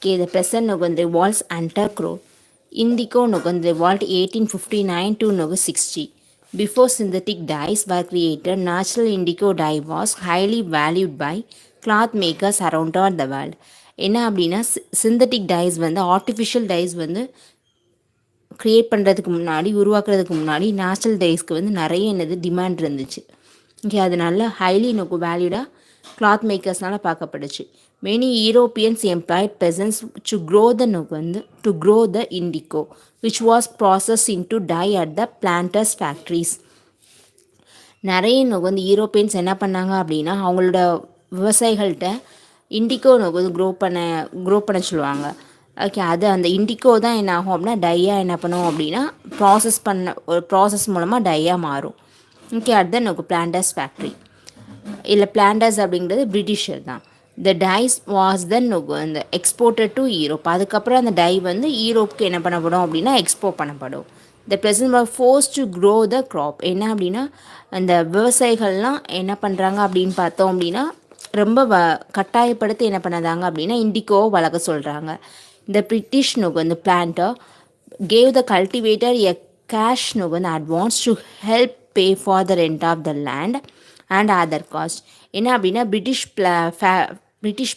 Okay, the present Nogan revolts Antarcro. Indigo Nogan revolt 1859 to 60. Before synthetic dyes were created, natural indigo dye was highly valued by cloth makers around the world. என்ன அப்படின்னா synthetic dies வந்து artificial dies வந்து create பண்ணுறதுக்கு முன்னாடி உருவாக்குறதுக்கு முன்னாடி natural டைஸ்க்கு வந்து நிறைய என்னது டிமாண்ட் இருந்துச்சு. ஓகே, அது நல்ல ஹைலி நோக்கு வேல்யூடாக கிளாத் மேக்கர்ஸ்னால் பார்க்கப்படுச்சு. Many Europeans employed peasants to grow the நோக்கு வந்து to grow the indigo which was process into dye at the planters factories. நிறைய நோக்கு வந்து யூரோப்பியன்ஸ் என்ன பண்ணாங்க அப்படின்னா அவங்களோட விவசாயிகள்கிட்ட இண்டிகோ நோக்கு வந்து க்ரோ பண்ண சொல்லுவாங்க. ஓகே, அது அந்த இண்டிகோ தான் என்ன ஆகும் அப்படின்னா டையாக என்ன பண்ணுவோம் அப்படின்னா ஒரு ப்ராசஸ் மூலமாக டையாக மாறும். ஓகே, அதுதான் நோக்கு பிளான்டர்ஸ் ஃபேக்ட்ரி. இல்லை பிளான்டர்ஸ் அப்படிங்கிறது பிரிட்டிஷர் தான். த டைஸ் வாஸ் தென் இந்த எக்ஸ்போர்ட்டட் டு யூரோப். அதுக்கப்புறம் அந்த டை வந்து யூரோப்புக்கு என்ன பண்ணப்படும் அப்படின்னா எக்ஸ்போர்ட் பண்ணப்படும். The peasant are forced to grow the crop. என்ன அப்படின்னா அந்த விவசாயிகள்லாம் என்ன பண்ணுறாங்க அப்படின்னு பார்த்தோம் அப்படின்னா ரொம்ப கட்டாயப்படுத்தி என்ன பண்ணதாங்க அப்படின்னா இண்டிகோவை வளர்க்க சொல்கிறாங்க. இந்த பிரிட்டிஷ் இந்த planter gave the cultivator a cash வந்து advance to help pay for the rent of the land and other cost. என்ன அப்படின்னா பிரிட்டிஷ்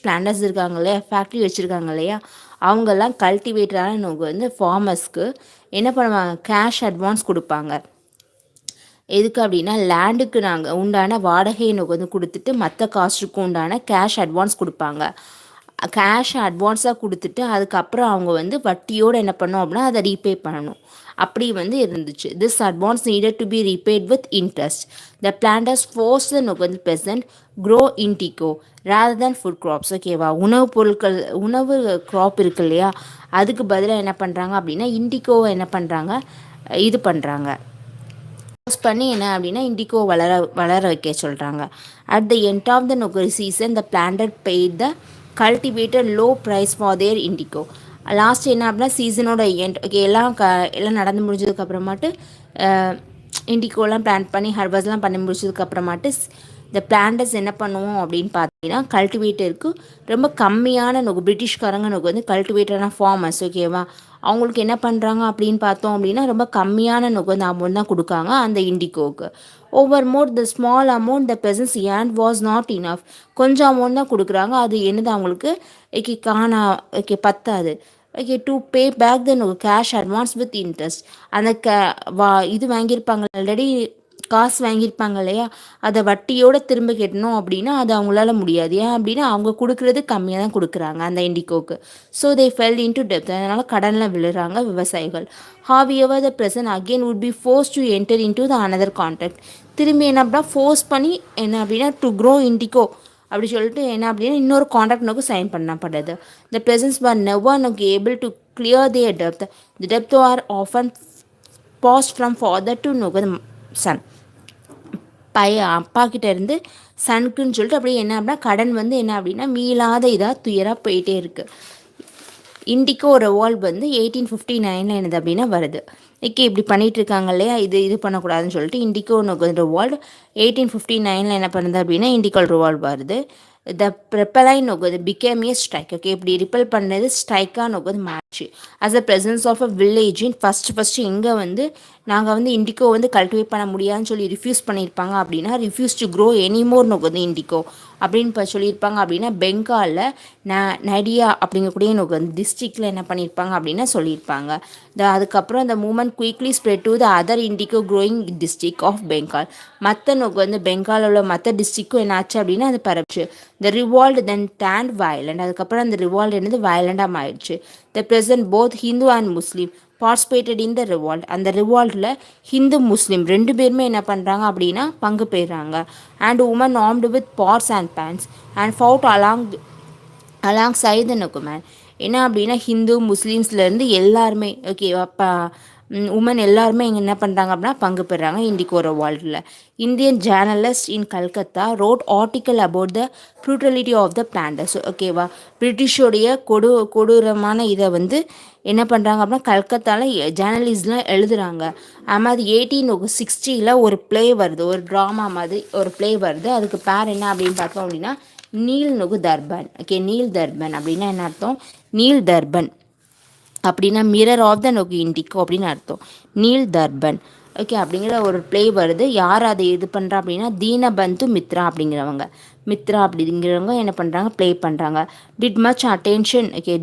பிளான்டர்ஸ் இருக்காங்க இல்லையா, ஃபேக்ட்ரி வச்சுருக்காங்க இல்லையா, அவங்கெல்லாம் கல்டிவேட்டரான வந்து ஃபார்மர்ஸ்க்கு என்ன பண்ணுவாங்க, கேஷ் அட்வான்ஸ் கொடுப்பாங்க. எதுக்கு அப்படின்னா லேண்டுக்கு நாங்கள் உண்டான வாடகையை வந்து கொடுத்துட்டு மற்ற காஸ்ட்டுக்கு உண்டான கேஷ் அட்வான்ஸ் கொடுப்பாங்க. கேஷ் அட்வான்ஸாக கொடுத்துட்டு அதுக்கப்புறம் அவங்க வந்து வட்டியோடு என்ன பண்ணோம் அப்படின்னா அதை ரீபே பண்ணணும். அப்படி வந்து இருந்துச்சு. This advance needed to be repaid with interest. The planters force வந்து peasant grow indigo rather than food crops. ஓகேவா, உணவு க்ராப் இருக்கு இல்லையா, அதுக்கு பதிலாக என்ன பண்ணுறாங்க அப்படின்னா இண்டிகோவை என்ன பண்ணுறாங்க இது பண்ணுறாங்க பண்ணி என்ன அப்படின்னா இண்டிகோ வளர வைக்க சொல்கிறாங்க. At the end of the season the planter paid the cultivated low price for their indigo. Last என்ன அப்படின்னா சீசனோட எண்ட். ஓகே, எல்லாம் நடந்து முடிஞ்சதுக்கப்புறமாட்டு இண்டிகோலாம் பிளான்ட் பண்ணி ஹார்வெஸ்ட்லாம் பண்ணி முடிச்சதுக்கப்புறமாட்டு இந்த பிளான்டர்ஸ் என்ன பண்ணுவோம் அப்படின்னு பார்த்தீங்கன்னா கல்டிவேட்டருக்கு ரொம்ப கம்மியான பிரிட்டிஷ்காரங்க வந்து கல்டிவேட்டரான ஃபார்மர்ஸ். ஓகேவா, அவங்களுக்கு என்ன பண்ணுறாங்க அப்படின்னு பார்த்தோம் அப்படின்னா ரொம்ப கம்மியான வந்து அமௌண்ட் தான் கொடுக்காங்க அந்த இண்டிகோவுக்கு. Over the small amount the peasants earned was not enough. கொஞ்சம் அமௌண்ட் தான் கொடுக்குறாங்க, அது என்னது அவங்களுக்கு பத்தாது. Okay, to pay back the cash advance with interest. அந்த இது வாங்கியிருப்பாங்க ஆல்ரெடி, காசு வாங்கியிருப்பாங்க இல்லையா, அதை வட்டியோடு திரும்ப கட்டணும் அப்படின்னா அது அவங்களால முடியாது. ஏன் அப்படின்னா அவங்க கொடுக்குறது கம்மியாக தான் கொடுக்குறாங்க அந்த இண்டிகோக்கு. So they fell into டெப்த். அதனால் கடனில் விழுறாங்க விவசாயிகள். However the peasant again would be forced to enter into the another contract. திரும்பி என்ன அப்படின்னா ஃபோர்ஸ் பண்ணி என்ன அப்படின்னா டு க்ரோ இண்டிகோ அப்படி சொல்லிட்டு என்ன அப்படின்னா இன்னொரு கான்ட்ராக்ட் சைன் பண்ணப்படுது. த presence var never able to clear their depth. The depth are often past from father to Sun. அப்பா கிட்ட இருந்து சனுக்குன்னு சொல்லிட்டு அப்படியே என்ன அப்படின்னா கடன் வந்து என்ன அப்படின்னா மீளாத இதாக துயராக போயிட்டே இருக்குது. இண்டிகோ ரெவால்வ் வந்து 1859 என்னது அப்படின்னா வருது. ஓகே, இப்படி பண்ணிகிட்டு இருக்காங்க இல்லையா, இது பண்ணக்கூடாதுன்னு சொல்லிட்டு இண்டிகோ ரெவால்வ் 1859 என்ன பண்ணுது அப்படின்னா இண்டிகோ ரெவால்வ் வருது. The rebellion became a strike. Okay, இப்படி ரிப்பல் பண்ணது ஸ்ட்ரைக்காக மாறிச்சு. As a presence of a village in first இங்கே வந்து நாங்கள் வந்து இண்டிகோ வந்து கல்டிவேட் பண்ண முடியாதுன்னு சொல்லி ரிஃப்யூஸ் பண்ணியிருப்பாங்க. அப்படின்னா refuse to grow anymore indigo அப்படின்னு சொல்லியிருப்பாங்க. அப்படின்னா பெங்காலில் நடியா அப்படிங்கக்கூடிய வந்து டிஸ்ட்ரிக்டில் என்ன பண்ணியிருப்பாங்க அப்படின்னா சொல்லியிருப்பாங்க. அதுக்கப்புறம் அந்த movement quickly spread to the other indigo growing district of Bengal. மற்ற வந்து பெங்காலில் உள்ள மற்ற டிஸ்ட்ரிக்கும் என்ன ஆச்சு அப்படின்னா அது பரப்பிச்சு. த ரிவால்ட் தென் டேண்ட் வயலண்ட். அதுக்கப்புறம் அந்த ரிவால்ட் என்னது வயலண்டாக மாறிடுச்சு. The present both Hindu and Muslim participated in the revolt. அந்த ரிவால்ட்டில் ஹிந்து முஸ்லீம் ரெண்டு பேருமே என்ன பண்ணுறாங்க அப்படின்னா பங்கு பெறுறாங்க. And women armed with pots and pans and fought alongside நொக்குமேன். என்ன அப்படின்னா ஹிந்து முஸ்லீம்ஸ்லேருந்து எல்லாருமே ஓகேவா உமன் எல்லாருமே இங்கே என்ன பண்ணுறாங்க அப்படின்னா பங்கு பெறுறாங்க இண்டிகோ ரெவால்ட்டில். Indian journalist in Calcutta wrote article about the brutality of the planters. ஓகேவா, பிரிட்டிஷோடைய கொடூரமான இதை வந்து என்ன பண்ணுறாங்க அப்படின்னா கல்கத்தாவில் ஜேர்னலிஸ்ட்லாம் எழுதுகிறாங்க. அது மாதிரி 1860 ஒரு ப்ளே வருது, ஒரு ட்ராமா மாதிரி ஒரு ப்ளே வருது. அதுக்கு பேர் என்ன அப்படின்னு பார்த்தோம் அப்படின்னா நீல் நொகு தர்பன். ஓகே, நீல் தர்பன் அப்படின்னா என்ன அர்த்தம்? நீல் தர்பன் அப்படின்னா மிரர் ஆஃப் த நொகு இண்டிகோ அப்படின்னு அர்த்தம். நீல் தர்பன். ஓகே, அப்படிங்கிற ஒரு ப்ளே வருது. யார் அதை இது பண்ணுறா அப்படின்னா தீனபந்து மித்ரா அப்படிங்கிறவங்க. மித்ரா அப்படிங்கிறவங்க என்ன பண்ணுறாங்க, ப்ளே பண்ணுறாங்க. Did much attention. Okay,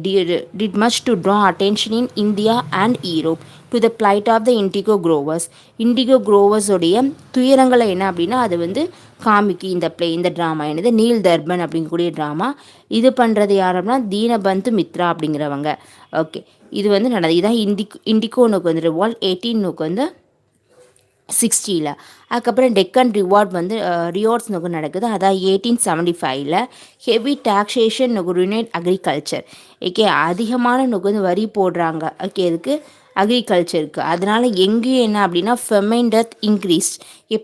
did much to draw attention in India and Europe to the plight of the indigo growers. Indigo குரோவர்ஸோடைய துயரங்களை என்ன அப்படின்னா அது வந்து காமிக்கு இந்த ப்ளே, இந்த ட்ராமா என்னது நீல் தர்பன் அப்படிங்கக்கூடிய ட்ராமா. இது பண்ணுறது யார் அப்படின்னா தீனபந்து மித்ரா அப்படிங்கிறவங்க. ஓகே, இது வந்து நடந்தது. இதுதான் இண்டிகோ நோக்கு வந்து ரிவால்ட் 18 நோக்கு வந்து 60ல். அதுக்கப்புறம் டெக்கன் ரிவார்ட்ஸ் நோக்கு நடக்குது. அதான் 1875ல். ஹெவி டாக்ஸேஷன் நோக்கு ருனேட் அக்ரிகல்ச்சர். ஓகே, அதிகமான நோக்கு வந்து வரி போடுறாங்க. ஓகே, இதுக்கு அக்ரிகல்ச்சருக்கு. அதனால் எங்கேயும் என்ன அப்படின்னா ஃபெமைன் டெத் இன்க்ரீஸ்.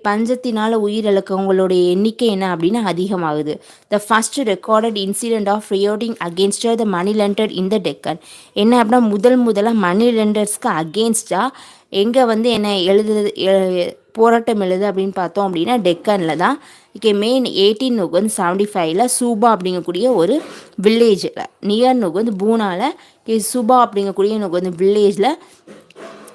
பஞ்சத்தினால் உயிரிழக்கவங்களுடைய எண்ணிக்கை என்ன அப்படின்னா அதிகமாகுது. The first recorded incident of rioting against the moneylender in the Deccan. என்ன அப்படின்னா முதலாக மணி லெண்டர்ஸ்க்கு அகேன்ஸ்டாக எங்கே வந்து என்ன போராட்டம் எழுது அப்படின்னு பார்த்தோம் அப்படின்னா டெக்கனில் தான். ஓகே, மெயின் 1875ல் சூபா அப்படிங்கக்கூடிய ஒரு வில்லேஜில் நியர் நோக்கு வந்து பூனாவில் சூபா அப்படிங்கக்கூடிய நோக்கு வந்து வில்லேஜில்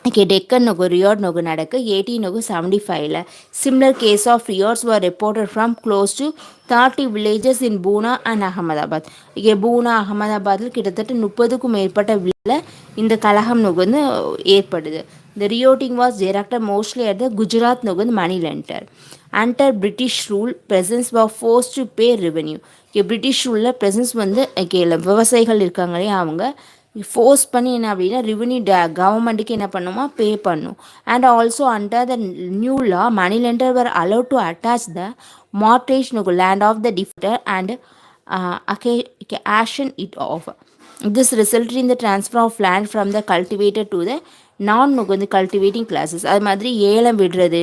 ஓகே டெக்கன் நோக்கு ரியார்ட் நோக்கு நடக்கு 1875ல். Similar case of riots were reported from close to 30 villages in Poona and Ahmedabad. Okay, Poona அகமதாபாத்தில் கிட்டத்தட்ட 30க்கும் மேற்பட்ட வில்லேஜில் இந்த கலகம் நோக்கு வந்து ஏற்படுது. The rerouting was directed mostly at the Gujarat நோக்கு வந்து moneylender. Under British rule, peasants were forced to pay revenue. Okay, British ரூலில் ப்ரெசன்ஸ் வந்து ஓகே இல்லை விவசாயிகள் இருக்காங்களே அவங்க ஃபோர்ஸ் பண்ணி என்ன அப்படின்னா ரெவன்யூ கவர்மெண்ட்டுக்கு என்ன பண்ணுமா பே பண்ணும். And also under the new law moneylender were allowed to attach the mortgage நோக்கு land of the debtor and auction it off. This resulted in the transfer of land from the cultivated to the நான் வந்து cultivating classes. அது மாதிரி ஏலம் விடுறது,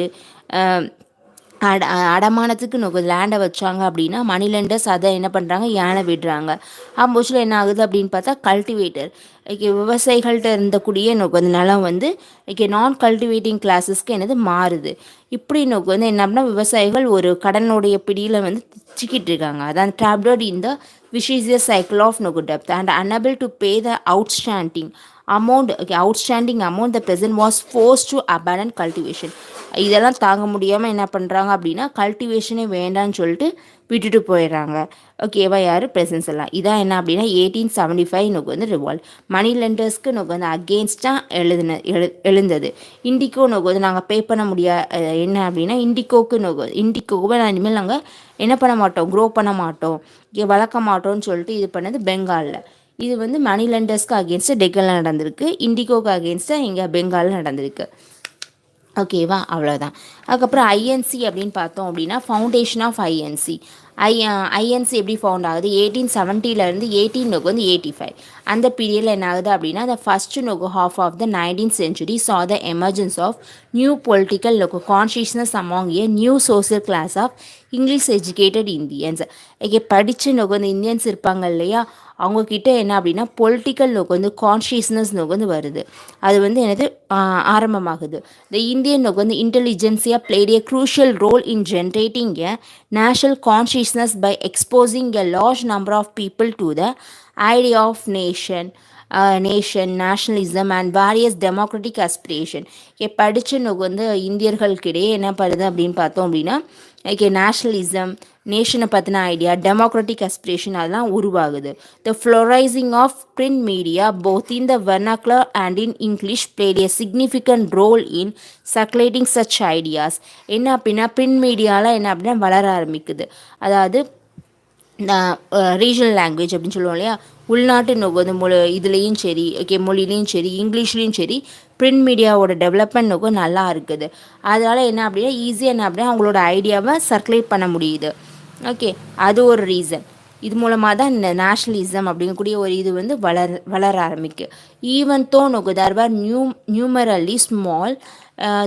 அடமானத்துக்கு நோக்கு லேண்டை வச்சாங்க அப்படின்னா மணி லெண்டர்ஸ் அதை என்ன பண்ணுறாங்க ஏலம் விடுறாங்க. ஆப்போசிட்டில் என்ன ஆகுது அப்படின்னு பார்த்தா கல்டிவேட்டர் ஓகே விவசாயிகள்கிட்ட இருந்தக்கூடிய நோக்கு வந்து நிலம் வந்து ஓகே நான் கல்டிவேட்டிங் கிளாஸஸ்க்கு என்னது மாறுது. இப்படி நோக்கு வந்து என்ன அப்படின்னா விவசாயிகள் ஒரு கடனுடைய பிடியில் வந்து சிக்கிட்டு இருக்காங்க. அதான் trapped in the vicious cycle of no debt and unable to pay the outstanding amount. Okay, outstanding amount, the peasant was forced to abandon cultivation. இதெல்லாம் தாங்க முடியாமல் என்ன பண்ணுறாங்க அப்படின்னா கல்டிவேஷனே வேண்டான்னு சொல்லிட்டு விட்டுட்டு போயிடுறாங்க. ஓகேவா, யார் ப்ரெசன்ஸ் எல்லாம். இதான் என்ன அப்படின்னா 1875 நோக்கு வந்து ரிவால்ட் மணி லெண்டர்ஸ்க்கு நோக்கு வந்து அகெயின்ஸ்டாக எழுந்தது. இண்டிகோ நோக்கு வந்து நாங்கள் பே பண்ண என்ன அப்படின்னா இண்டிகோவை நான் இனிமேல் நாங்கள் என்ன பண்ண மாட்டோம், க்ரோ பண்ண மாட்டோம், இங்கே வளர்க்க மாட்டோம்னு சொல்லிட்டு இது பண்ணது பெங்காலில். இது வந்து மணி லெண்டர்ஸ்க்கு அகேன்ஸ்டாக டெக்கனில் நடந்திருக்கு. இண்டிகோக்கு அகேன்ஸ்டாக இங்கே பெங்காலில் நடந்திருக்கு. ஓகேவா, அவ்வளோதான். அதுக்கப்புறம் ஐஎன்சி அப்படின்னு பார்த்தோம் அப்படின்னா ஃபவுண்டேஷன் ஆஃப் ஐஎன்சி. ஐஎன்சி எப்படி ஃபவுண்ட் ஆகுது 1870லேருந்து 18 நோக்கு வந்து 85. அந்த பீரியடில் என்ன ஆகுது அப்படின்னா the first நோக்கு half of the 19th century saw the emergence of new political local consciousness among a new social class of English educated Indians. Okay, படித்த நோக்கு வந்து இந்தியன்ஸ் இருப்பாங்க இல்லையா, அவங்கக்கிட்ட என்ன அப்படின்னா பொலிட்டிக்கல் நோக்கு வந்து கான்ஷியஸ்னஸ் நோக்கு வந்து வருது. அது வந்து என்னது ஆரம்பமாகுது. த இந்தியன் நோக்கு வந்து intelligentsia played a crucial role in generating a national consciousness by exposing a large number of people to the idea of nation, nationalism and various democratic aspiration. படித்த நோக்கு வந்து இந்தியர்களுக்கிடையே என்ன பண்ணுது அப்படின்னு பார்த்தோம் அப்படின்னா நேஷ்னலிசம், நேஷனை பற்றின ஐடியா, டெமோக்ராட்டிக் அஸ்பிரேஷன் அதெல்லாம் உருவாகுது. The flourishing of print media both in the vernacular and in English played a significant role in circulating such ideas. என்ன அப்படின்னா பிரிண்ட் மீடியாவில் என்ன அப்படின்னா வளர ஆரம்பிக்குது. அதாவது ரீஜனல் லாங்குவேஜ் அப்படின்னு சொல்லுவோம் இல்லையா, உள்நாட்டு நோக்கு வந்து இதுலேயும் சரி ஓகே மொழிலையும் சரி இங்கிலீஷ்லேயும் சரி பிரிண்ட் மீடியாவோட டெவலப்மெண்ட் நோக்கு நல்லா இருக்குது. அதனால் என்ன அப்படின்னா ஈஸியாக என்ன அப்படின்னா அவங்களோட ஐடியாவை சர்க்குலேட் பண்ண முடியுது. ஓகே, அது ஒரு ரீசன். இது மூலமாக தான் இந்த நேஷ்னலிசம் அப்படிங்கக்கூடிய ஒரு இது வந்து வளர ஆரம்பிக்கு. ஈவன் தோ நோக்கு they were numerically small,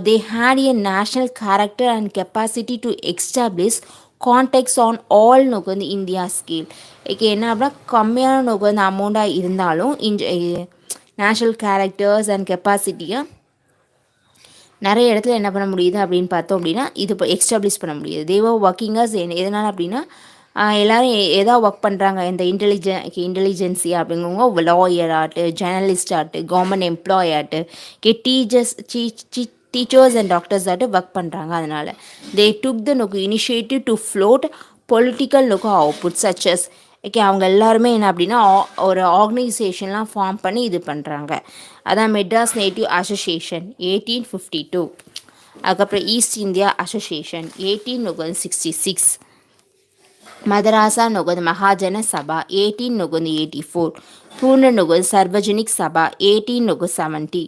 they had a national character and capacity to establish contacts on all நோக்கு வந்து இந்தியா ஸ்கேல். ஓகே, என்ன அப்படின்னா கம்மியான நோக்கு வந்து அமௌண்ட்டாக இருந்தாலும் நேஷ்னல் கேரக்டர்ஸ் அண்ட் கெப்பாசிட்டியை நிறைய இடத்துல என்ன பண்ண முடியுது அப்படின்னு பார்த்தோம் அப்படின்னா இது இப்போ எஸ்டாப்ளிஷ் பண்ண முடியுது. தேவோ ஒர்க்கிங்கர்ஸ் எதனால் அப்படின்னா எல்லோரும் எதா ஒர்க் பண்ணுறாங்க, இந்த இன்டெலிஜென்சி அப்படிங்கிறவங்க லாயர் ஆட்டு, ஜேர்னலிஸ்ட் ஆட்டு, கவர்மெண்ட் எம்ப்ளாய் ஆட்டு, டீச்சர்ஸ் அண்ட் டாக்டர்ஸ் ஆட்டு ஒர்க் பண்ணுறாங்க. அதனால் they took the initiative to float political output such as. Okay, அவங்க எல்லாருமே என்ன அப்படின்னா ஒரு ஆர்கனைசேஷன்லாம் ஃபார்ம் பண்ணி இது பண்ணுறாங்க. அதான் மெட்ராஸ் நேட்டிவ் அசோசியேஷன் 1852, அதுக்கப்புறம் ஈஸ்ட் இந்தியா அசோசியேஷன் 1866, மதராசா நொகது மகாஜன சபா 1884, பூர்ண நொகது சர்வஜனிக் சபா 1870,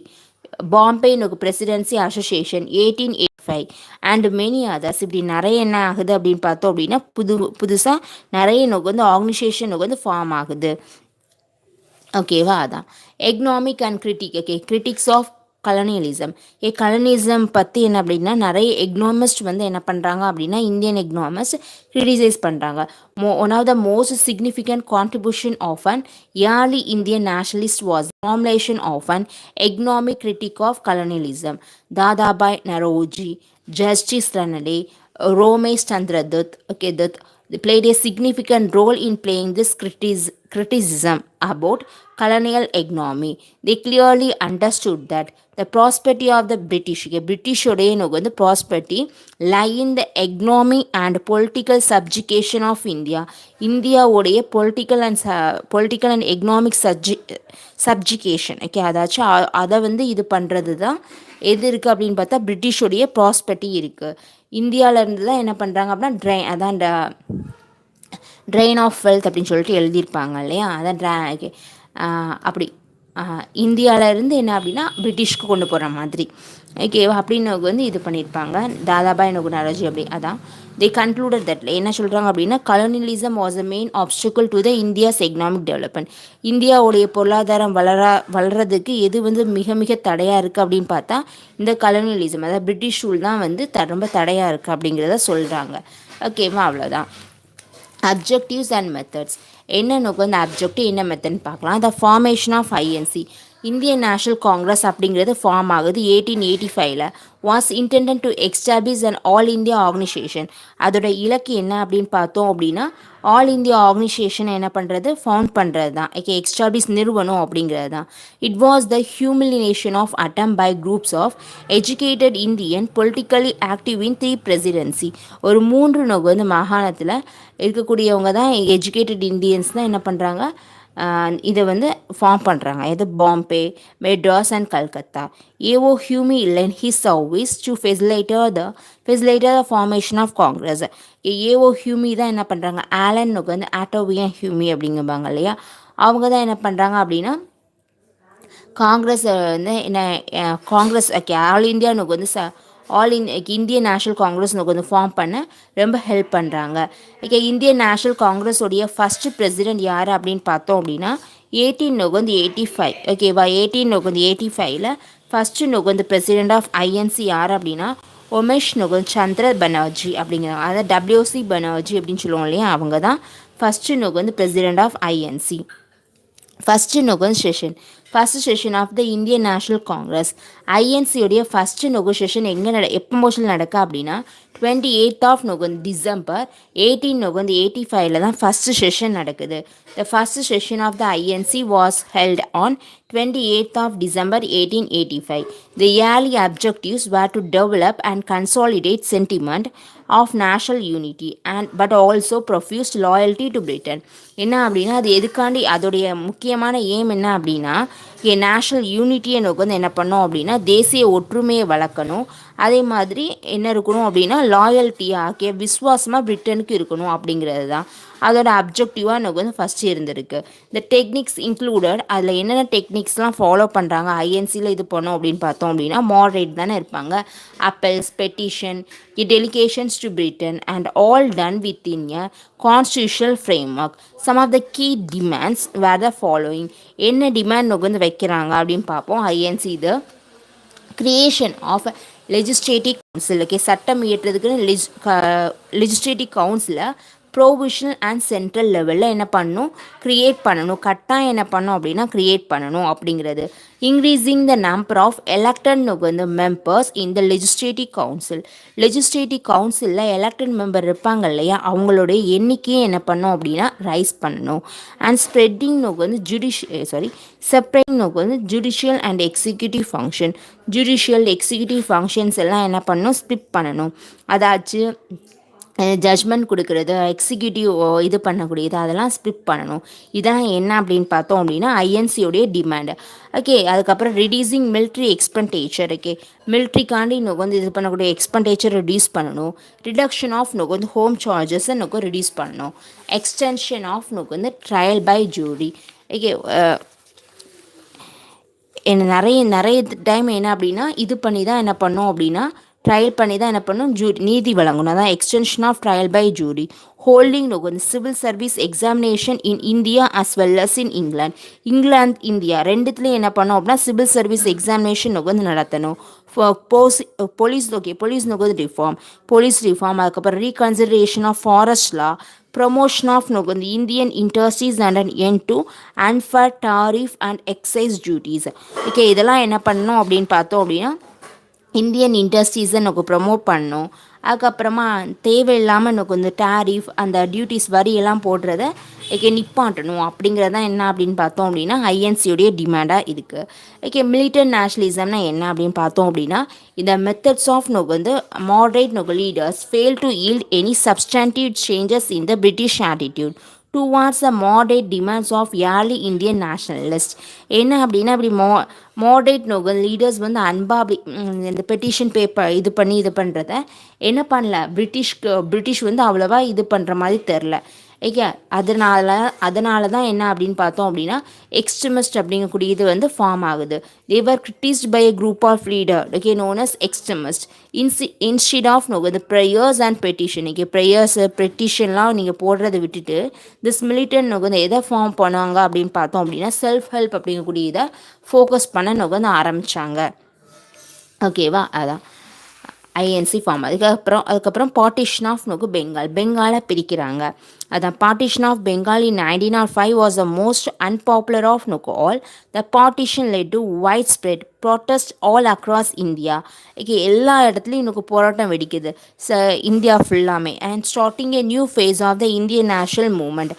பாம்பே நொகு presidency association 1885 and many others. இப்படி நிறைய என்ன ஆகுது அப்படின்னு பார்த்தோம் அப்படின்னா புதுசாக நிறைய நொகு ஆர்கனைசேஷன் நொகு ஃபார்ம் ஆகுது. ஓகேவா, அதான் economic and critics of colonialism. Colonialism பற்றி என்ன அப்படின்னா நிறைய எக்னாமிஸ்ட் என்ன பண்ணுறாங்க அப்படின்னா இந்தியன் எக்னாமிஸ்ட் கிரிட்டிசைஸ் பண்ணுறாங்க. One of the most significant contribution of an early Indian nationalist was formulation of an economic critic of colonialism. Dadabhai Naoroji, justice Ranade, Romesh Chandra Dutt, Dutt played a significant role in playing this criticism about colonial economy. They clearly understood that the prosperity of the British prosperity lie in the economic and political subjugation of India. India உடைய political and economic subjugation. Okay, அதாச்சும் அதை இது பண்ணுறது தான் எது இருக்குது அப்படின்னு பார்த்தா பிரிட்டிஷோடைய ப்ராஸ்பெரிட்டி இருக்குது. இந்தியாவிலேருந்து தான் என்ன பண்ணுறாங்க அப்படின்னா ட்ரெயின் ஆஃப் வெல்த் அப்படின்னு சொல்லிட்டு எழுதியிருப்பாங்க இல்லையா, அதான் அப்படி இந்தியாவிலேருந்து என்ன அப்படின்னா பிரிட்டிஷ்க்கு கொண்டு போகிற மாதிரி. ஓகேவா, அப்படின்னு இது பண்ணியிருப்பாங்க தாதாபாய் நரோஜி அப்படி. அதான் தே கன்க்ளூடட் தட் என்ன சொல்கிறாங்க அப்படின்னா colonialism was a main obstacle to the India's economic development. இந்தியாவுடைய பொருளாதாரம் வளர்கிறதுக்கு எது மிக மிக தடையாக இருக்குது அப்படின்னு பார்த்தா இந்த கலோனியலிசம், அதாவது பிரிட்டிஷ் ரூல் தான் ரொம்ப தடையாக இருக்குது அப்படிங்கிறத சொல்கிறாங்க. ஓகேவா, அவ்வளோதான். Objectives and methods. என்ன அப்ஜெக்டிவ் என்ன மெத்தட்னு பார்க்கலாம். The formation of INC, Indian national Congress அப்படிங்கிறது ஃபார்ம் ஆகுது 1885. Was intended to establish and all India organisation. அதோட இலக்கு என்ன அப்படின்னு பார்த்தோம் அப்படின்னா ஆல் இந்தியா ஆர்கனைசேஷனை என்ன பண்ணுறது, ஃபவுண்ட் பண்ணுறது தான். எஸ்டாப்ளிஷ் நிறுவனம் அப்படிங்கிறது தான். It was the culmination of attempt by groups of educated Indian politically active in 3 presidency. ஒரு 3 மாகாணத்தில் இருக்கக்கூடியவங்க தான் எஜுகேட்டட் இந்தியன்ஸ் தான் என்ன பண்ணுறாங்க, இதை ஃபார்ம் பண்ணுறாங்க. இது Bombay, Madras and Calcutta. A O Hume in his service to facilitate the formation of Congress. A O Hume தான் என்ன பண்ணுறாங்க, ஆலன் ஆட்டோவியன் ஹியூமி அப்படிங்குவாங்க இல்லையா, அவங்க தான் என்ன பண்ணுறாங்க அப்படின்னா காங்கிரஸ் என்ன Congress all India Indian national Congress form பண்ண ரொம்ப ஹெல்ப் பண்ணுறாங்க. இந்தியன் நேஷனல் காங்கிரஸோடைய ஃபஸ்ட்டு பிரசிடெண்ட் யார் அப்படின்னு பார்த்தோம் அப்படின்னா 1885. ஓகேவா, 1885 ஃபஸ்ட்டு பிரசிடெண்ட் ஆஃப் ஐஎன்சி யார் அப்படின்னா உமேஷ் சந்திர பானர்ஜி அப்படிங்கிறாங்க. அதாவது டபிள்யூசி பானர்ஜி அப்படின்னு சொல்லுவோம் இல்லையா, அவங்க தான் first president of INC. First session of the Indian national Congress. ஐஎன்சியோடைய ஃபஸ்ட்டு நெகோசியேஷன் எப்போ நடக்க அப்படின்னா 28 டிசம்பர் 1885 தான் ஃபஸ்ட்டு செஷன் நடக்குது. The first session of the INC was held on 28 December 1885. The yearly objectives were to develop and consolidate sentiment of national unity but also profused loyalty to Britain. என்ன அப்படின்னா அது எதுக்காண்டி அதோடைய முக்கியமான aim என்ன அப்படின்னா national யூனிட்டியை என்ன பண்ணோம் அப்படின்னா தேசிய ஒற்றுமையை வளர்க்கணும், அதே மாதிரி என்ன இருக்கணும் அப்படின்னா லாயல்ட்டியாக விசுவாசமாக பிரிட்டனுக்கு இருக்கணும் அப்படிங்கிறது தான் அதோட அப்ஜெக்டிவாக எனக்கு ஃபஸ்ட்டு இருந்திருக்கு. இந்த டெக்னிக்ஸ் இன்க்ளூடட், அதில் என்னென்ன டெக்னிக்ஸ்லாம் ஃபாலோ பண்ணுறாங்க ஐஎன்சியில் இது பண்ணோம் அப்படின்னு பார்த்தோம் அப்படின்னா மாடரேட் தானே இருப்பாங்க. Appeals, petition, delegations to Britain and all done within a constitutional framework. Some of the key demands were the following. என்ன டிமாண்ட் வைக்கிறாங்க அப்படின்னு பார்ப்போம். ஐஎன்சி இது கிரியேஷன் ஆஃப் லெஜிஸ்லேட்டிவ் கவுன்சில். சட்டம் இயற்றுறதுக்குன்னு லெஜிஸ்லேட்டிவ் கவுன்சிலை ப்ரோவிஷனல் அண்ட் சென்ட்ரல் லெவலில் என்ன பண்ணணும், க்ரியேட் பண்ணணும். கட்டாயம் என்ன பண்ணணும் அப்படின்னா க்ரியேட் பண்ணணும் அப்படிங்கிறது. Increasing the number of elected வந்து members in the legislative council. Legislative கவுன்சிலில் எலெக்டட் மெம்பர் இருப்பாங்க இல்லையா, அவங்களுடைய எண்ணிக்கையை என்ன பண்ணணும் அப்படின்னா ரைஸ் பண்ணணும். அண்ட் ஸ்ப்ரெட்டிங் வந்து செப்பரேட்டிங் வந்து judicial and executive function. Judicial executive functions எல்லாம் என்ன பண்ணணும், ஸ்ப்ளிட் பண்ணணும். அதாச்சும் ஜட்ஜ்மெண்ட் கொடுக்குறது, எக்ஸிக்யூட்டிவ் இது பண்ணக்கூடியது, அதெல்லாம் ஸ்ப்ளிட் பண்ணணும். இதெல்லாம் என்ன அப்படின்னு பார்த்தோம் அப்படின்னா ஐஎன்சியோடைய டிமாண்டு. ஓகே, அதுக்கப்புறம் ரிடியூசிங் மிலிட்ரி எக்ஸ்பெண்டிச்சர். ஓகே, மிலிட்ரிக்காண்டி வந்து இது பண்ணக்கூடிய எக்ஸ்பெண்டிச்சர் ரிடியூஸ் பண்ணணும். ரிடக்ஷன் ஆஃப் வந்து ஹோம் சார்ஜஸை ரிடியூஸ் பண்ணணும். எக்ஸ்டென்ஷன் ஆஃப் வந்து ட்ரையல் பை ஜூரி. ஓகே, என்ன நிறைய டைம் என்ன அப்படின்னா இது பண்ணி தான் என்ன பண்ணோம் அப்படின்னா ட்ரையல் பண்ணி தான் என்ன பண்ணணும், நீதி வழங்கணும். அதான் extension of trial by jury. Holding வந்து civil service examination in India as well as in England India ரெண்டுத்துலேயும் என்ன பண்ணோம் அப்படின்னா சிவில் சர்வீஸ் எக்ஸாமினேஷன் வந்து நடத்தணும். போலீஸ் வந்து ரிஃபார்ம், போலீஸ் ரிஃபார்ம். அதுக்கப்புறம் reconsideration of forest law, promotion of வந்து Indian industries and an end to unfair tariff and excise duties. Okay, இதெல்லாம் என்ன பண்ணணும் அப்படின்னு பார்த்தோம் அப்படின்னா இந்தியன் இண்டஸ்ட்ரீஸை ப்ரமோட் பண்ணணும். அதுக்கப்புறமா தேவையில்லாமல் வந்து டேரிஃப் அந்த டியூட்டிஸ் வரியெல்லாம் போடுறத நிப்பாட்டணும். அப்படிங்கிறதான் என்ன அப்படின்னு பார்த்தோம் அப்படின்னா ஐஎன்சியோடைய டிமாண்டாக இருக்குது. ஓகே, மிலிட்டரி நேஷனலிசம்னா என்ன அப்படின்னு பார்த்தோம் அப்படின்னா இந்த மெத்தட்ஸ் ஆஃப் வந்து moderate leaders fail to yield any substantive changes in the British attitude towards the moderate demands of early Indian nationalist. என்ன அப்படின்னா இப்படி மாடரேட் லீடர்ஸ் வந்து அப்படி இந்த பெட்டிஷன் பேப்பர் இது பண்ணுறத என்ன பண்ணல, பிரிட்டிஷ் வந்து அவ்வளோவா இது பண்ணுற மாதிரி தெரில. ஓகே, அதனால தான் என்ன அப்படின்னு பார்த்தோம் அப்படின்னா எக்ஸ்ட்ரிமிஸ்ட் அப்படிங்கக்கூடிய இது வந்து ஃபார்ம் ஆகுது. They were criticised by a group of leader, okay, known as extremist. Instead of இந்த prayers and petition. Okay, prayers பெட்டிஷன்லாம் நீங்கள் போடுறதை விட்டுட்டு திஸ் மிலிட்டன் வந்து எதை ஃபார்ம் பண்ணுவாங்க அப்படின்னு பார்த்தோம் அப்படின்னா செல்ஃப் ஹெல்ப் அப்படிங்கக்கூடிய இதை ஃபோக்கஸ் பண்ண வந்து ஆரம்பித்தாங்க. ஓகேவா, அதான் ஐஎன்சி ஃபார்ம். அதுக்கப்புறம் பார்ட்டிஷன் ஆஃப் பெங்காலை பிரிக்கிறாங்க. அதான் partition of Bengal in 1905 was the most unpopular of all. The partition led to wide spread protest all across India. Okay, எல்லா இடத்துலையும் போராட்டம் வெடிக்குது இந்தியா ஃபுல்லாமே. And starting a new phase of the Indian national movement.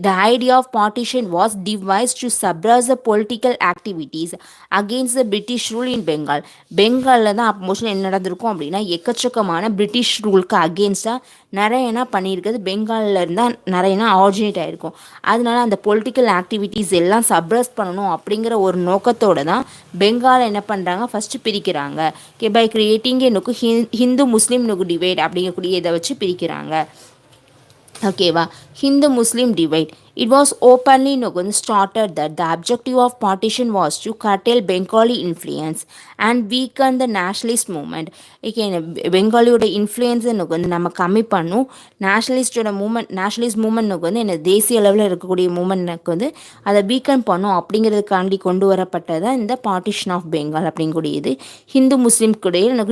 The idea of partition was devised to suppress the political activities against the British rule in Bengal. பெங்காலில் தான் mostly என்ன நடந்திருக்கும் அப்படின்னா எக்கச்சக்கமான பிரிட்டிஷ் ரூலுக்கு அகெயின்ஸ்டாக நிறைய என்ன பண்ணியிருக்குது, பெங்காலில் இருந்தால் நிறையனா ஆரிஜினேட் ஆகிருக்கும். அதனால அந்த பொலிட்டிக்கல் ஆக்டிவிட்டீஸ் எல்லாம் சப்ரஸ் பண்ணணும் அப்படிங்கிற ஒரு நோக்கத்தோடு தான் பெங்காலை என்ன பண்ணுறாங்க, ஃபஸ்ட்டு பிரிக்கிறாங்க. Okay, by creating Hindu Muslim divide அப்படிங்கக்கூடிய இதை வச்சு பிரிக்கிறாங்க. ஓகேவா, Hindu Muslim divide. It was openly started that the objective of partition was to curtail Bengali influence and weaken the nationalist movement. பெங்காலியோட இன்ஃப்ளூயன்ஸை நம்ம கம்மி பண்ணும். நேஷனலிஸ்ட் மூமெண்ட் என்ன தேசிய அளவில் இருக்கக்கூடிய மூமெண்ட்னுக்கு வந்து அதை வீக்கன் பண்ணும் அப்படிங்கிறதுக்காண்டி கொண்டு வரப்பட்டதான் இந்த பார்ட்டிஷன் ஆஃப் பெங்கால் அப்படிங்கக்கூடியது. ஹிந்து முஸ்லீம் கூடையில்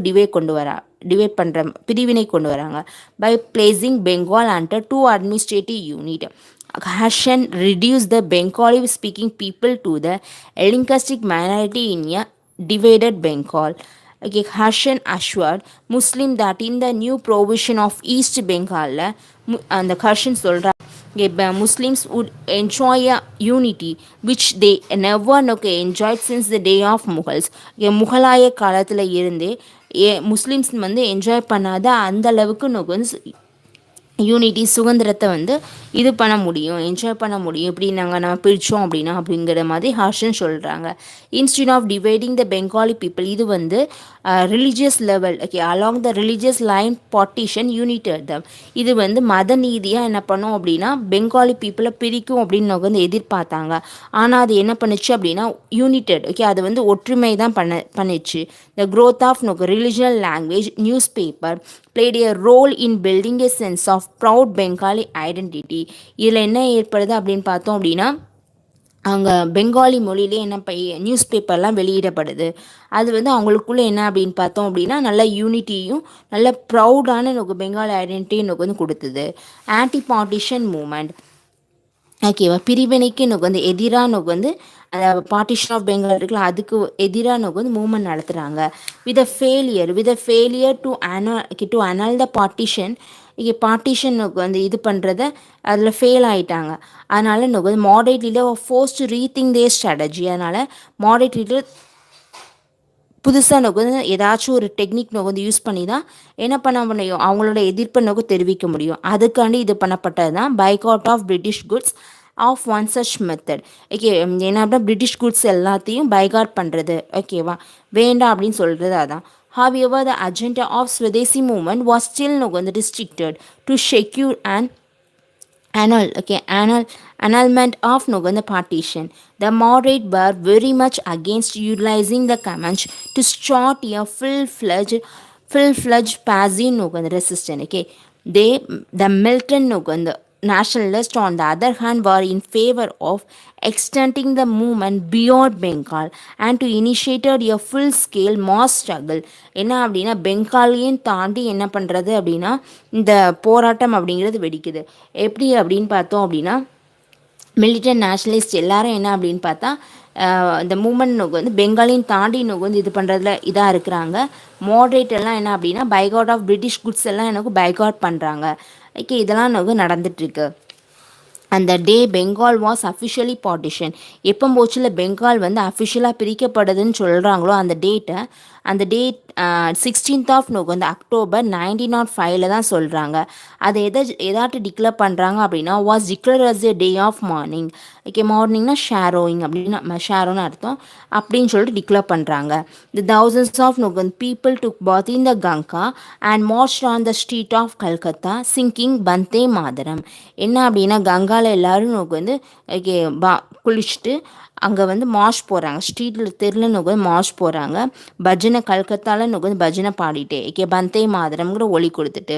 டிவைட் பண்ணுற பிரிவினை கொண்டு வராங்க. By placing Bengal under 2 administrative unit. Hassan reduced the Bengali speaking people to the linguistic minority in a divided Bengal. Okay, Hassan assured Muslim that in the new provision of East Bengal and the Hassan சொல்ற Muslims would enjoy a unity which they never enjoyed since the day of Mughals. முகலாய காலத்தில் இருந்தே Muslims வந்து enjoy பண்ணாத அந்த அளவுக்கு unity சுதந்திரத்தை வந்து இது பண்ண முடியும், என்ஜாய் பண்ண முடியும். இப்படி நம்ம பிரித்தோம் அப்படிங்கிற மாதிரி ஹாஷன் சொல்கிறாங்க. Instead of dividing the Bengali people, இது வந்து religious level, okay, along the religious line partition united them. இது வந்து மத நீதியாக என்ன பண்ணோம் அப்படின்னா பெங்காலி பீப்புளை பிரிக்கும் அப்படின்னு வந்து எதிர்பார்த்தாங்க. ஆனால் அது என்ன பண்ணுச்சு அப்படின்னா யூனிட்டட், ஓகே, அது வந்து ஒற்றுமை தான் பண்ணிச்சு. The growth of regional language newspaper played a role in building a sense of proud Bengali identity. இதில் என்ன ஏற்படுது அப்படின்னு பார்த்தோம் அப்படின்னா அங்கே பெங்காலி மொழியிலே என்ன நியூஸ் பேப்பர்லாம் வெளியிடப்படுது. அது வந்து அவங்களுக்குள்ளே என்ன அப்படின்னு பார்த்தோம் அப்படின்னா நல்ல யூனிட்டியும் நல்ல ப்ரௌடான எனக்கு பெங்காலி ஐடென்டிட்டி எனக்கு வந்து கொடுத்தது. ஆன்டி பார்ட்டிஷன் மூமெண்ட், ஓகேவா, பிரிவினைக்கு எனக்கு வந்து எதிராக எனக்கு வந்து அந்த பார்ட்டிஷன் ஆஃப் பெங்கால் இருக்குல்ல அதுக்கு எதிராக எனக்கு வந்து மூமெண்ட் நடத்துகிறாங்க. வித் அ ஃபெயிலியர் டு அனல் த பார்ட்டிஷன், இங்கே பார்ட்டிஷனுக்கு வந்து இது பண்ணுறத அதில் ஃபெயில் ஆகிட்டாங்க. அதனால் எனக்கு வந்து moderate leader forced to rethink their strategy. அதனால் மாடரேட் லீடர் புதுசாக நோக்கு வந்து ஏதாச்சும் ஒரு டெக்னிக் நோக்கு வந்து யூஸ் பண்ணி தான் என்ன பண்ண முடியும், அவங்களோட எதிர்ப்பை நோக்கு தெரிவிக்க முடியும். அதுக்காண்டி இது பண்ணப்பட்டது தான் boycott of British goods of one such method. ஓகே, என்ன அப்படின்னா பிரிட்டிஷ் குட்ஸ் எல்லாத்தையும் பைகாட் பண்ணுறது, ஓகேவா, வேண்டாம் அப்படின்னு சொல்கிறது அதான். However, the agenda of Swadeshi movement was still no restricted to secure and annulment of Noganda partition. The moderate were very much against utilizing the Comanche to start a full-fledged passive Noganda resistance. Okay, the militant Noganda nationalists, on the other hand, were in favor of extending the movement beyond Bengal and to initiate a full-scale mass struggle. என்ன அப்படின்னா பெங்காலையும் தாண்டி என்ன பண்ணுறது அப்படின்னா இந்த போராட்டம் அப்படிங்கிறது வெடிக்குது. எப்படி அப்படின்னு பார்த்தோம் அப்படின்னா மிலிட்டன் நேஷனலிஸ்ட் எல்லாரும் என்ன அப்படின்னு பார்த்தா இந்த மூமெண்ட் நோக்கு வந்து பெங்காலையும் தாண்டி நோக்கு வந்து இது பண்ணுறதுல இதாக இருக்கிறாங்க. மாட்ரேட் எல்லாம் என்ன அப்படின்னா பைகாட் ஆஃப் பிரிட்டிஷ் குட்ஸ் எல்லாம் எனக்கு பைகாட் பண்ணுறாங்க. ஓகே, இதெல்லாம் நோக்கு நடந்துட்டுருக்கு. அந்த டே பெங்கால் வாஸ் அஃபிஷியலி பார்ட்டிஷன். எப்போ போச்சில் பெங்கால் வந்து அஃபிஷியலாக பிரிக்கப்படுதுன்னு சொல்கிறாங்களோ அந்த டேட் 16th ஆஃப் வந்து அக்டோபர் 1905 தான் சொல்கிறாங்க. அதை எதாட்டு டிக்ளேர் பண்ணுறாங்க அப்படின்னா was declare as a day of mourning. Okay, மார்னிங்னா ஷேரோயிங் அப்படின்னா ஷேரோன்னு அர்த்தம் அப்படின்னு சொல்லிட்டு டிக்ளேர் பண்ணுறாங்க. The thousands of people took bath in the Ganga and marched on the street of Calcutta singing Vande Mataram. என்ன அப்படின்னா கங்காவில் எல்லோரும் வந்து ஓகே குளிச்சுட்டு அங்கே வந்து மார்ச் போகிறாங்க, ஸ்ட்ரீட்டில் தெருவில் நோக்கு மார்ச் போகிறாங்க. பஜனை கல்கத்தாவில் நோக்கு வந்து பஜனை பாடிட்டு ஓகே வந்தே மாதரம்ங்கிற ஒலி கொடுத்துட்டு.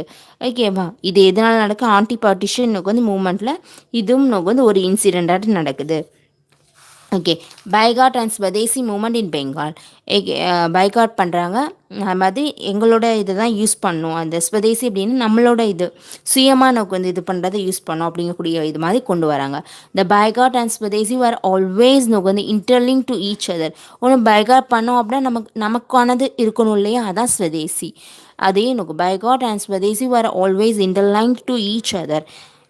ஓகேவா, இது எதனால் நடக்க ஆன்டி பார்ட்டிஷன் நோக்கு வந்து மூமெண்ட்டில் இதுவும் நோக்கு வந்து ஒரு இன்சிடெண்ட்டாக நடக்குது. Okay, boycott and swadeshi movement in Bengal. Okay, boycott பண்ணுறாங்க. அது மாதிரி எங்களோட இதை தான் யூஸ் பண்ணணும், அந்த ஸ்வதேசி அப்படின்னு நம்மளோட இது சுயமாக நமக்கு வந்து இது பண்ணுறதை யூஸ் பண்ணோம் அப்படிங்கக்கூடிய இது மாதிரி கொண்டு வராங்க. The boycott and swadeshi are always நமக்கு வந்து இன்டர்லிங்க் டு ஈச் அதர். ஒன்று பைகாட் பண்ணோம் அப்படின்னா நமக்கானது இருக்கணும் இல்லையா, அதான் ஸ்வதேசி. அதே நமக்கு boycott and swadeshi are always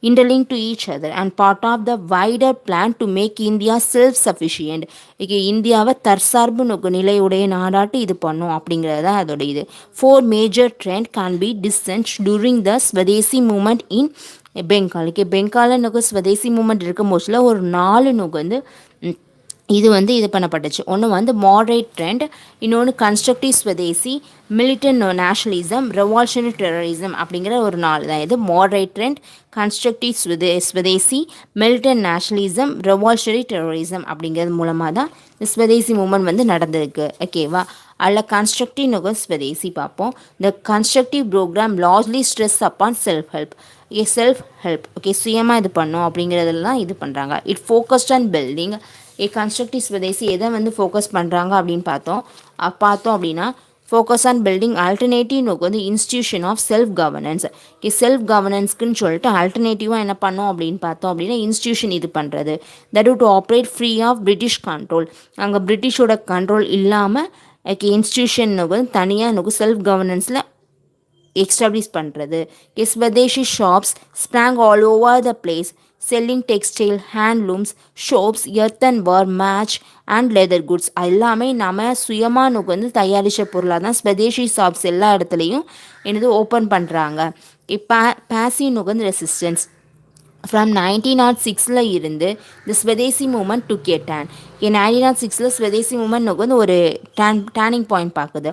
interlinked to each other and part of the wider plan to make India self-sufficient. இங்கே இந்தியாவை தற்சார்பு நிலையுடைய நாடாட்டு இது பண்ணும் அப்படிங்கிறது தான் அதோட இது. 4 major trend can be discussed during the Swadeshi movement in Bengal. Okay, பெங்காலில் ஸ்வதேசி மூமெண்ட் இருக்கும் போதுல ஒரு 4 வந்து இது பண்ணப்பட்டுச்சு. ஒன்று வந்து மாடரேட் ட்ரெண்ட், இன்னொன்று constructive swadeshi, militant nationalism, revolutionary terrorism அப்படிங்கிற ஒரு 4 தான். இது moderate trend, constructive swadeshi, militant nationalism, revolutionary terrorism அப்படிங்கிறது மூலமாக தான் இந்த ஸ்வதேசி மூமெண்ட் வந்து நடந்திருக்கு. ஓகேவா, அதில் கன்ஸ்ட்ரக்டிவ் ஸ்வதேசி பார்ப்போம். The constructive programme largely stress upon self help. Okay, சுயமாக இது பண்ணோம் அப்படிங்கிறதெல்லாம் இது பண்ணுறாங்க. It focused on building. Constructive swadeshi எதை வந்து ஃபோக்கஸ் பண்ணுறாங்க அப்படின்னு பார்த்தோம் அப்படின்னா ஃபோக்கஸ் ஆன் பில்டிங் ஆல்டர்னேட்டிவ் வந்து institution of self governance. Self கவர்னன்ஸ்க்குன்னு சொல்லிட்டு ஆல்டர்னேட்டிவாக என்ன பண்ணோம் அப்படின்னு பார்த்தோம் அப்படின்னா இன்ஸ்டியூஷன் இது பண்ணுறது. That to operate free of British control. அங்கே பிரிட்டிஷோட கண்ட்ரோல் இல்லாமல் இன்ஸ்டியூஷன் வந்து தனியாக செல்ஃப் கவர்னன்ஸில் எஸ்டாப்ளிஷ் பண்ணுறது. Swadeshi shops sprang all over the place selling textile, handlooms, soaps, earthenware, match and leather goods எல்லாமே நம்ம சுயமாக வந்து தயாரித்த பொருளாக தான் ஸ்வதேஷி ஷாப்ஸ் எல்லா இடத்துலையும் ஓப்பன் பண்ணுறாங்க. பாசிவ் வந்து ரெசிஸ்டன்ஸ் ஃப்ரம் 1906 இருந்து இந்த swadeshi movement took a turn. 1906 swadeshi movement வந்து ஒரு டேர்னிங் பாயிண்ட் பார்க்குது.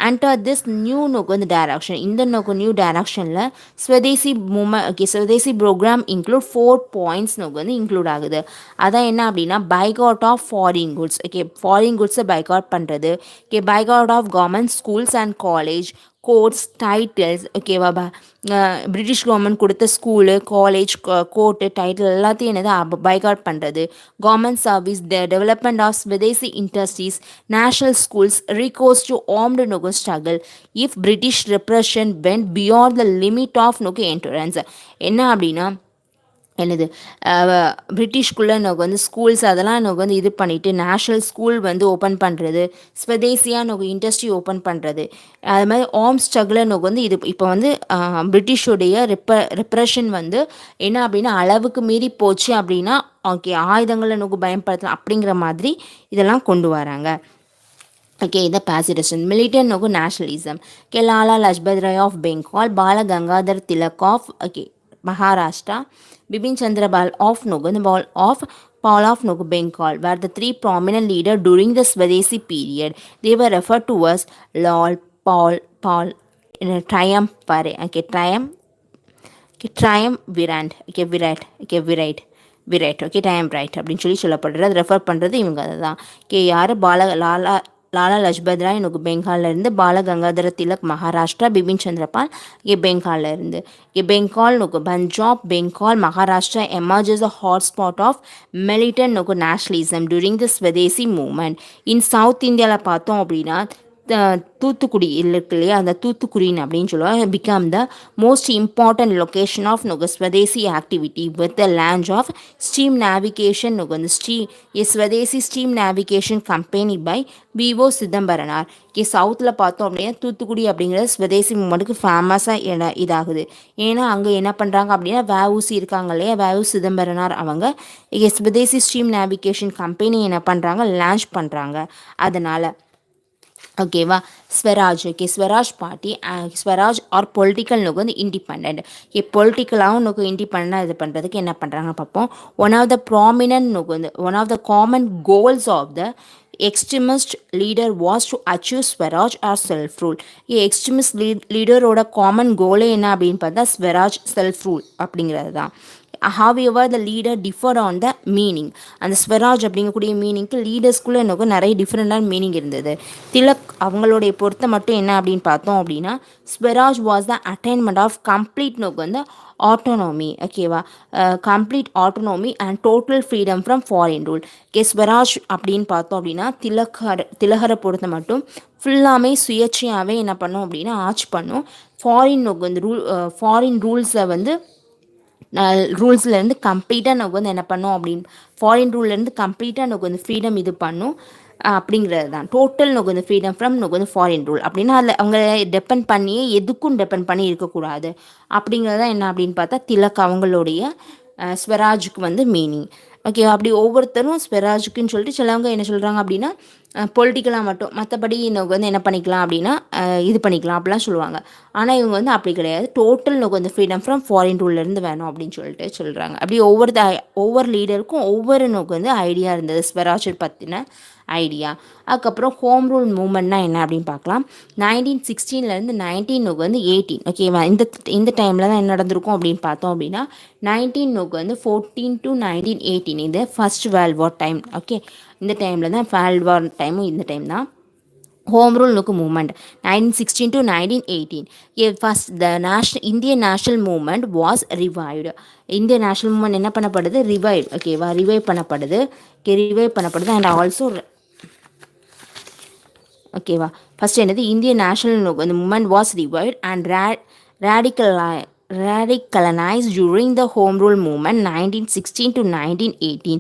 அண்டர் திஸ் நியூ வந்து டைரக்ஷன், இந்த நியூ டைரக்ஷனில் swadeshi movement swadeshi programme include 4 points வந்து இன்க்ளூட் ஆகுது. அதான் என்ன அப்படின்னா boycott of foreign goods. Foreign குட்ஸை பைகாட் பண்ணுறது. Boycott of government schools and college, courts titles ஓகேவா பிரிட்டிஷ் கவர்மெண்ட் கொடுத்த ஸ்கூலு காலேஜ் கோர்ட்டு டைட்டில் எல்லாத்தையும் என்னது பைகாட் பண்ணுறது. Government service development of Swadeshi industries national schools recourse to armed no struggle if British repression went beyond the limit of no endurance. என்ன அப்படின்னா என்னது பிரிட்டிஷ்குள்ளே நமக்கு வந்து ஸ்கூல்ஸ் அதெல்லாம் நமக்கு வந்து இது பண்ணிவிட்டு நேஷ்னல் ஸ்கூல் வந்து ஓப்பன் பண்ணுறது, ஸ்வதேசியாக நமக்கு இண்டஸ்ட்ரி ஓப்பன் பண்ணுறது, அது மாதிரி ஆர்ம் ஸ்ட்ரகிளை நமக்கு வந்து இது இப்போ வந்து பிரிட்டிஷுடைய ரெப்ரெஷன் வந்து என்ன அப்படின்னா அளவுக்கு மீறி போச்சு அப்படின்னா ஓகே ஆயுதங்களை நமக்கு பயன்படுத்தலாம் அப்படிங்கிற மாதிரி இதெல்லாம் கொண்டு வராங்க. Okay, the pacifism, militant no nationalism. Okay, Lala Lajpat Rai of Bengal, Bala Gangadhar Tilak of Maharashtra, Bipin Chandra Pal of Paul of Bengal were the three prominent leaders during the Swadesi period. They were referred to as Lal, Paul, Triumph Pare. Okay, Triumph Virant. Write okay time right அப்படின்னு சொல்லப்படுறது. அது refer பண்ணுறது இவங்க அதுதான். Okay யார் லாலா லஜ்பத் ராய் எனக்கு பெங்காலிருந்து, பால கங்காதர திலக் மகாராஷ்டிரா, பிபின் சந்திரபால் பெங்காலிருந்து. பெங்கால் நோக்கு Punjab Bengal Maharashtra emerges a hotspot of militant நோக்கு nationalism during the swadeshi movement. In south இந்தியாவில் பார்த்தோம் அப்படின்னா தூத்துக்குடி இருக்கு இல்லையா, அந்த தூத்துக்குடின்னு அப்படின்னு சொல்லுவாங்க. Become the most important location of swadeshi activity with the launch of steam navigation வந்து swadeshi steam navigation company by V O Chidambaranar. சவுத்தில் பார்த்தோம் அப்படின்னா தூத்துக்குடி அப்படிங்கிறது ஸ்வதேசி மூமெண்ட்டுக்கு ஃபேமஸாக இதாகுது. ஏன்னா அங்கே என்ன பண்ணுறாங்க அப்படின்னா வஉசி இருக்காங்க இல்லையா, வஉ சிதம்பரனார் அவங்க ஸ்வதேசி ஸ்டீம் நேவிகேஷன் கம்பெனி என்ன பண்ணுறாங்க லான்ச் பண்ணுறாங்க. அதனால் ஓகேவா Swaraj. Okay Swaraj party Swaraj are political நோக்கு வந்து இண்டிபெண்ட். பொலிட்டிக்கலாகவும் நோக்கு இண்டிபெண்டாக இது பண்ணுறதுக்கு என்ன பண்ணுறாங்க பார்ப்போம். ஒன் ஆஃப் த ப்ராமினன்ட் நோக்கு வந்து one of the common goals of the extremist leader was to achieve swaraj or self rule. Extremist லீடரோட காமன் கோலே என்ன அப்படின்னு பார்த்தா ஸ்வராஜ் செல்ஃப் ரூல் அப்படிங்கிறது தான். however the leader differed on the meaning. அந்த ஸ்வராஜ் அப்படிங்கக்கூடிய மீனிங்க்கு லீடர்ஸ்குள்ளே எனக்கு நிறைய டிஃப்ரெண்டான மீனிங் இருந்தது. திலக் அவங்களுடைய பொறுத்த மட்டும் என்ன அப்படின்னு பார்த்தோம் அப்படின்னா swaraj was the attainment of complete நோக்கு வந்து ஆட்டோனோமி. ஓகேவா complete autonomy and total freedom from foreign rule. Swaraj அப்படின்னு பார்த்தோம் அப்படின்னா திலகரை பொறுத்த மட்டும் ஃபுல்லாமே சுயேட்சையாகவே என்ன பண்ணோம் அப்படின்னா ஆட்சி பண்ணும். ஃபாரின் நோக்கு வந்து ஃபாரின் ரூல்ஸை வந்து ரூல்ஸ்லேருந்து கம்ப்ளீட்டாக நமக்கு வந்து என்ன பண்ணோம் அப்படின்னு ஃபாரின் ரூல்லேருந்து கம்ப்ளீட்டாக நமக்கு வந்து ஃப்ரீடம் இது பண்ணும் அப்படிங்கிறது தான். டோட்டல் நமக்கு வந்து ஃப்ரீடம் ஃப்ரம் நமக்கு வந்து ஃபாரின் ரூல் அப்படின்னா அதில் அவங்க டிபெண்ட் பண்ணியே எதுக்கும் டிபெண்ட் பண்ணி இருக்கக்கூடாது அப்படிங்கிறது தான் என்ன அப்படின்னு பார்த்தா திலக் அவங்களுடைய ஸ்வராஜுக்கு வந்து மீனிங். ஓகே அப்படி ஒவ்வொருத்தரும் ஸ்வராஜுக்குன்னு சொல்லிட்டு சிலவங்க என்ன சொல்கிறாங்க அப்படின்னா பொலிட்டிக்கலாக மட்டும் மற்றபடி நமக்கு வந்து என்ன பண்ணிக்கலாம் அப்படின்னா இது பண்ணிக்கலாம் அப்படிலாம் சொல்லுவாங்க. ஆனால் இவங்க வந்து அப்படி கிடையாது, டோட்டல் நமக்கு வந்து ஃப்ரீடம் ஃப்ரம் ஃபாரின் ரூல்லேருந்து வேணும் அப்படின்னு சொல்லிட்டு சொல்கிறாங்க. அப்படி ஒவ்வொரு லீடருக்கும் ஒவ்வொரு நமக்கு வந்து ஐடியா இருந்தது ஸ்வராஜ் பற்றின ஐடியா. அதுக்கப்புறம் ஹோம் ரூல் மூமெண்ட்னா என்ன அப்படின்னு பார்க்கலாம். 1916 நோக்கு வந்து 18 ஓகேவா இந்த டைமில் தான் என்ன நடந்திருக்கும் அப்படின்னு பார்த்தோம் அப்படின்னா 19 நோக்கு வந்து 14 to 1918 இது first world war time. Okay இந்த டைமில் தான் வேர்ல்ட் வார் டைமும் இந்த டைம் தான். ஹோம் ரூல் நோக்கு movement 1916 to 1918. First the Indian national movement was revived. Indian national movement என்ன பண்ணப்படுது ரிவைவ் பண்ணப்படுது அண்ட் ஆல்சோ ஓகேவா ஃபஸ்ட் என்னது இந்தியன் நேஷனல் அந்த movement was revived and radicalized during the home rule movement 1916 to 1918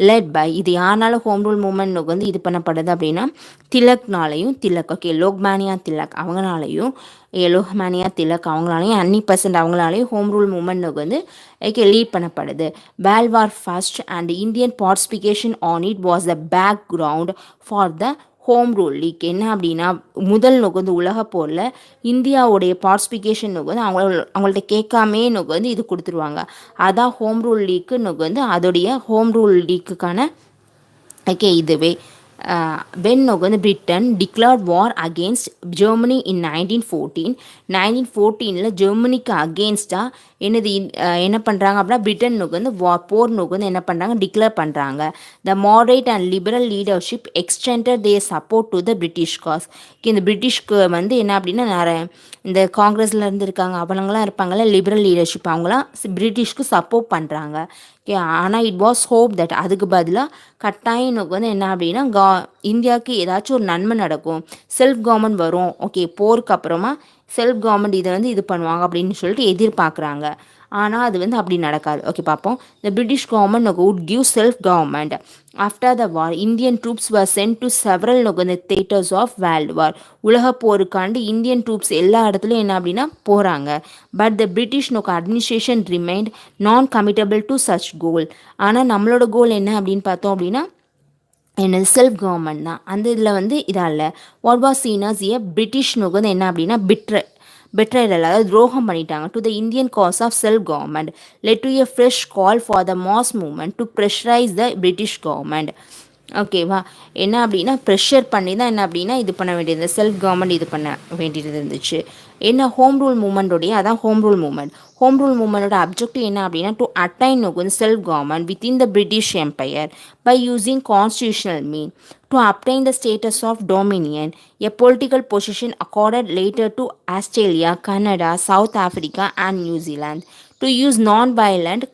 led by இது யாருனால home rule movement வந்து இது பண்ணப்படுது அப்படின்னா திலக்னாலையும் லோக்மானியா திலக் அவங்களாலையும் அன்னி பெசன்ட் அவங்களாலையும் ஹோம் ரூல் மூமெண்ட் வந்து லீட் பண்ணப்படுது. World war first and Indian participation on it was the background for the home rule league. என்ன அப்படின்னா முதல் நோக்கு வந்து உலக போரில் இந்தியாவுடைய பார்ட்டிசிபேஷன் நோக்கு வந்து அவங்கள்ட்ட கேட்காமே நோக்கு வந்து இது கொடுத்துருவாங்க. அதான் ஹோம் ரூல் லீக்கு நோக்கு வந்து அதோடைய ஹோம் ரூல் லீக்குக்கான இதுவே when வந்து Britain declared war against Germany in 1914. 1914ல ஜெர்மனிக்கு அகேன்ஸ்டாக என்ன பண்ணுறாங்க அப்படின்னா பிரிட்டன் வந்து போர் வந்து என்ன பண்ணுறாங்க டிக்ளேர் பண்ணுறாங்க. The moderate and liberal leadership extended their support to the British cause. இந்த பிரிட்டிஷ்க்கு வந்து என்ன அப்படின்னா நிறைய இந்த காங்கிரஸில் இருந்து இருக்காங்க அவங்களாம் இருப்பாங்கள்ல லிபரல் லீடர்ஷிப் அவங்களாம் பிரிட்டிஷ்க்கு சப்போர்ட் பண்ணுறாங்க. ஓகே, ஆனால் இட் வாஸ் ஹோப் தட் அதுக்கு பதிலாக கட்டாயம் வந்து என்ன அப்படின்னா இந்தியாவுக்கு ஏதாச்சும் ஒரு நன்மை நடக்கும், செல்ஃப் கவர்மெண்ட் வரும், ஓகே போருக்கு அப்புறமா செல்ஃப் கவர்மெண்ட் இதை வந்து இது பண்ணுவாங்க அப்படின்னு சொல்லிட்டு எதிர்பார்க்குறாங்க. ஆனால் அது வந்து அப்படி நடக்காது. ஓகே பார்ப்போம். த British government would give self government. After the war Indian troops were sent to several theaters of world war. உலக போருக்காண்டு இந்தியன் ட்ரூப்ஸ் எல்லா இடத்துலையும் என்ன அப்படின்னா போகிறாங்க. But the British administration remind நான் கமிட்டபிள் டு சச் கோல். ஆனால் நம்மளோட கோல் என்ன அப்படின்னு பார்த்தோம் அப்படின்னா என்னது செல்ஃப் கவர்மெண்ட் தான். அந்த இதில் வந்து இதாக இல்லை. What was seen as a British வந்து என்ன அப்படின்னா பெட்ரைடல் அதாவது துரோகம் பண்ணிட்டாங்க to the Indian cause of self government led to a fresh call for the mass movement to pressurise the British government. ஓகேவா, என்ன அப்படின்னா ப்ரெஷர் பண்ணி தான் என்ன அப்படின்னா இது பண்ண வேண்டியது செல்ஃப் கவர்மெண்ட் இது பண்ண வேண்டியது இருந்துச்சு. என்ன ஹோம் ரூல் மூமெண்ட்டோடைய அதான் home rule movement. Home rule மூமெண்ட்டோட அப்ஜெக்டிவ் என்ன அப்படின்னா to attain self government within the British empire by using constitutional mean to obtain the status of dominion, a political position accorded later to Australia, Canada, South Africa and New Zealand, to use non-violent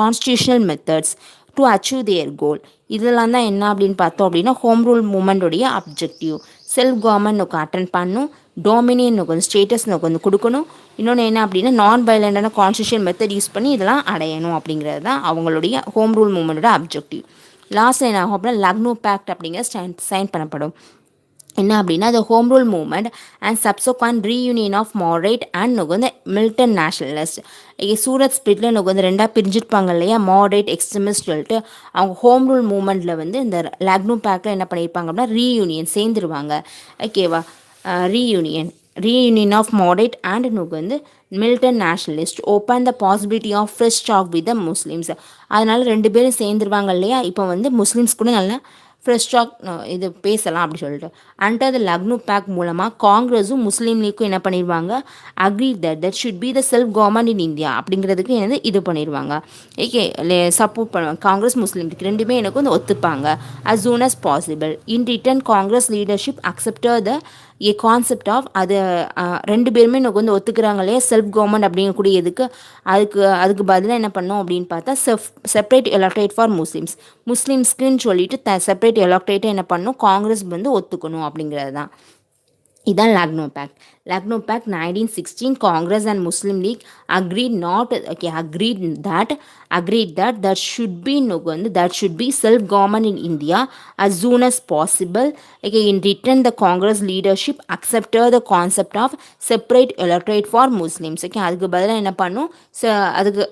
constitutional methods to achieve their goal. இதெல்லாம் தான் என்ன அப்படின்னு பார்த்தோம் அப்படின்னா home rule மூமெண்ட்டோடைய objective. Self government attain பண்ணும், dominion status வந்து கொடுக்கணும், இன்னொன்று என்ன அப்படின்னா நான் வயலண்டான கான்ஸ்டியூஷன் மெத்தட் யூஸ் பண்ணி இதெல்லாம் அடையணும் அப்படிங்கிறது தான் அவங்களுடைய ஹோம் ரூல் மூமெண்ட்டோட அப்ஜெக்டிவ். லாஸ்ட் என்ன ஆகும் அப்படின்னா லக்னோ பேக்ட் அப்படிங்கிற சைன் பண்ணப்படும். என்ன அப்படின்னா the home rule movement and subsequent reunion of moderate and வந்து மிலிட்டன் நேஷனலிஸ்ட். சூரத் ஸ்பிரிட்டில் வந்து ரெண்டாக பிரிஞ்சிருப்பாங்க இல்லையா, மாடரேட் எக்ஸ்ட்ரீமிஸ்ட் சொல்லிட்டு. அவங்க ஹோம் ரூல் மூவ்மெண்ட்டில் வந்து இந்த லக்னோ பேக்டில் என்ன பண்ணியிருப்பாங்க அப்படின்னா ரீயூனியன் சேர்ந்துருவாங்க. ஓகேவா, reunion of moderate and வந்து militant nationalist open the possibility of fresh talk with the Muslims. அதனால் ரெண்டு பேரும் சேர்ந்துருவாங்க இல்லையா, இப்போ வந்து முஸ்லீம்ஸ் கூட நல்லா ஃப்ரெஷ் டாக் இது பேசலாம் அப்படி சொல்லிட்டு. அண்டர் த லக்னோ பேக் மூலமாக காங்கிரஸும் முஸ்லீம் லீக்கும் என்ன பண்ணிடுவாங்க, agree that should be the self government in India அப்படிங்கிறதுக்கு என்னது இது பண்ணிடுவாங்க. ஓகே, சப்போர்ட் பண்ணுவாங்க. காங்கிரஸ் முஸ்லீம் லீக் ரெண்டுமே எனக்கு வந்து ஒத்துப்பாங்க. As soon as possible in written Congress leadership accepted the a concept of அது ரெண்டு பேருமே எனக்கு வந்து ஒத்துக்கிறாங்க இல்லையா செல்ஃப் கவர்மெண்ட் அப்படிங்கக்கூடியதுக்கு. அதுக்கு பதிலாக என்ன பண்ணோம் அப்படின்னு பார்த்தா செப்பரேட் எலக்ட்ரேட் ஃபார் முஸ்லீம்ஸ்க்குன்னு சொல்லிட்டு செப்பரேட் எலக்ட்ரேட்டை என்ன பண்ணணும் காங்கிரஸ் வந்து ஒத்துக்கணும் அப்படிங்கிறது தான். இதான் Lucknow pact. Lucknow pact 1916 Congress and Muslim League agreed that should be self government in India as soon as possible. Okay, in return the Congress leadership accepted the concept of separate electorate for Muslims. Okay, அதுக்கு பதிலாக என்ன பண்ணும், அதுக்கு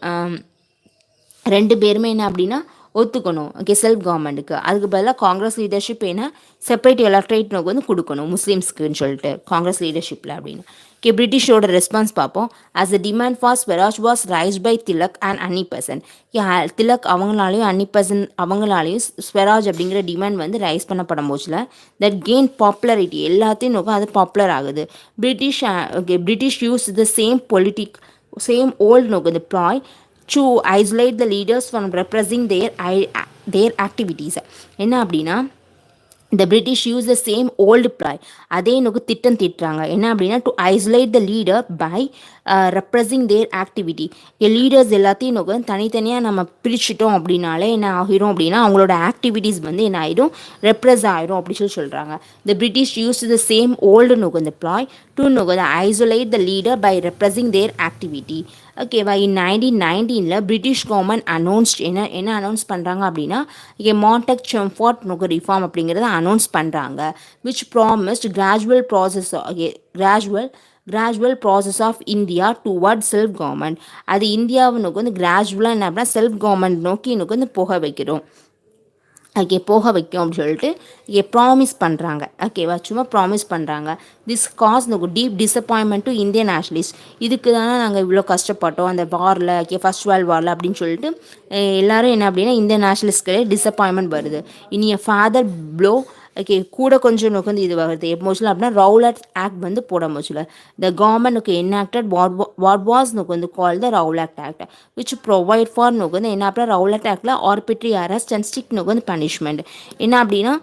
ரெண்டு பேருமே என்ன அப்படின்னா ஒத்துக்கணும். ஓகே, செல்ஃப் கவர்மெண்ட்டுக்கு. அதுக்கு பதிலாக காங்கிரஸ் லீடர்ஷிப் என்ன செப்பரேட் எலக்ட்ரேட் வந்து கொடுக்கணும் முஸ்லீம்ஸ்க்குன்னு சொல்லிட்டு காங்கிரஸ் லீடர்ஷிப்பில் அப்படின்னு. ஓகே, பிரிட்டிஷோட ரெஸ்பான்ஸ் பார்ப்போம். As the demand for swaraj was raise by Tilak and Annie Besant. Tilak அவங்களாலையும் அன்னி பெசன்ட் அவங்களாலையும் ஸ்வராஜ் அப்படிங்கிற டிமாண்ட் வந்து ரைஸ் பண்ணப்படும் போச்சுல தட் கெயின் பாப்புலரிட்டி எல்லாத்தையும் நோக்கம் அது பாப்புலர் ஆகுது. British use the same old the ploy to isolate the leaders from repressing their activities. என்ன அப்படின்னா the British use the same old ploy. அதே நோக்கு திட்டம் திட்டுறாங்க. என்ன அப்படின்னா to isolate the leader by repressing their activity. Leaders எல்லாத்தையும் நோக்கு தனித்தனியாக நம்ம பிரிச்சுட்டோம் அப்படின்னாலே என்ன ஆகிரும் அப்படின்னா அவங்களோட ஆக்டிவிட்டீஸ் வந்து என்ன ஆகிடும் ரெப்ரஸ் ஆகிரும் அப்படி சொல்கிறாங்க. The British use the same old நோக்கு இந்த ப்ளாய் டு நோக்கு isolate the leader by repressing their activity. ஓகேவா, இன் 1919 பிரிட்டிஷ் கவர்மெண்ட் அனௌன்ஸ்ட் என்ன அனௌன்ஸ் பண்ணுறாங்க அப்படின்னா மான்டெக் செம்ஃபோர்ட் நோக்கு ரிஃபார்ம் அப்படிங்கிறத அனௌன்ஸ் பண்ணுறாங்க. Which promised gradual process of India toward self government. அது இந்தியாவை நோக்கி வந்து கிராஜுவலாக என்ன அப்படின்னா செல்ஃப் கவர்மெண்ட் நோக்கி எனக்கு வந்து போக வைக்கிறோம். ஓகே போக வைக்கும் அப்படின்னு சொல்லிட்டு ப்ராமிஸ் பண்ணுறாங்க. ஓகேவா, சும்மா ப்ராமிஸ் பண்ணுறாங்க. This cause deep disappointment to Indian nationalist. இதுக்கு தானே நாங்கள் இவ்வளோ கஷ்டப்பட்டோம் அந்த வாரில், ஓகே ஃபர்ஸ்ட் வேர்ல்டு வாரில் அப்படின்னு சொல்லிட்டு எல்லாரும் என்ன அப்படின்னா இந்தியன் நேஷனலிஸ்ட்க்கு டிசப்பாயின்மெண்ட் வருது. இனி ஃபாதர் ப்ளோ ஓகே கூட கொஞ்சம் நோக்கு இது வருது எமோஷனல் அப்படின்னா ரவுலட் ஆக்ட் வந்து போட முடியல. த கவர்மெண்ட் நோக்கு என்ஆக்டட் வாட் வாஸ் நோக்கு வந்து call the Rowlatt act which provide for நோக்கு வந்து என்ன அப்படின்னா ரவுலட் ஆக்டில் ஆர்பிட்ரி அரெஸ்ட் அண்ட் ஸ்ட்ரிக்ட் நோக்கு வந்து பனிஷ்மெண்ட். என்ன அப்படின்னா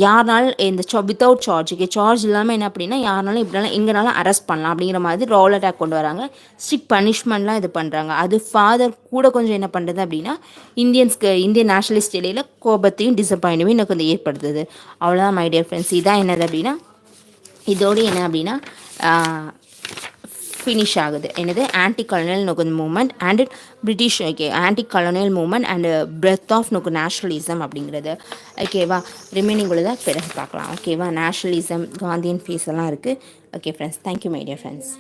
யாருனாலும் இந்த வித்தவுட் சார்ஜ் சார்ஜ் இல்லாமல் என்ன அப்படின்னா யாருனாலும் இப்படினாலும் எங்கனாலும் அரெஸ்ட் பண்ணலாம் அப்படிங்கிற மாதிரி ரவுல் அட்டாக் கொண்டு வராங்க. ஸ்ட்ரிக்ட் பனிஷ்மெண்ட்லாம் இது பண்ணுறாங்க. அது ஃபாதர் கூட கொஞ்சம் என்ன பண்ணுறது அப்படின்னா இந்தியன் நேஷனலிஸ்ட் இடையில கோபத்தையும் டிசப்பாயின்ட்டையும் எனக்கு வந்து ஏற்படுத்துது. அவ்வளோதான் மை டியர் ஃப்ரெண்ட்ஸ். இதான் என்னது அப்படின்னா இதோடு என்ன அப்படின்னா ஃபினிஷ் ஆகுது. என்னது ஆன்டி கலோனியல் நோக்கு movement and British okay anti colonial movement and breath of நோக்கு நேஷனலிசம் அப்படிங்கிறது. ஓகேவா, ரிமைனிங் உள்ளதை பிறகு பார்க்கலாம். ஓகேவா, நேஷனலிசம் காந்தியன் ஃபேஸ் எல்லாம் இருக்குது. Okay friends, thank you my dear friends.